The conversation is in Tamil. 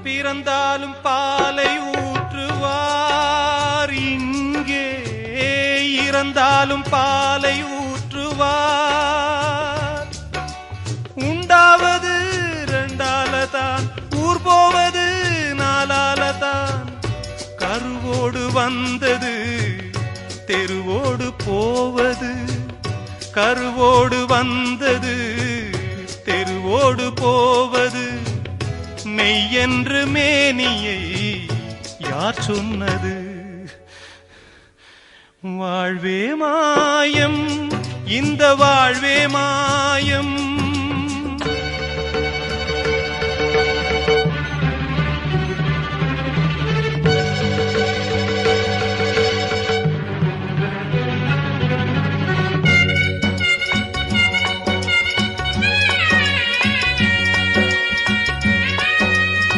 பிறந்தாலும் பாலை ஊற்றுவார், இங்கே இறந்தாலும் பாலை ஊற்றுவார். உண்டாவது ரெண்டாலதான், ஊர் போவது நாலாலதான். கருவோடு வந்தது தெருவோடு போவது, கருவோடு வந்தது தெருவோடு போவது. மெய்யென்று மேனியை யார் சொன்னது? வாழ்வே மாயம், இந்த வாழ்வே மாயம்.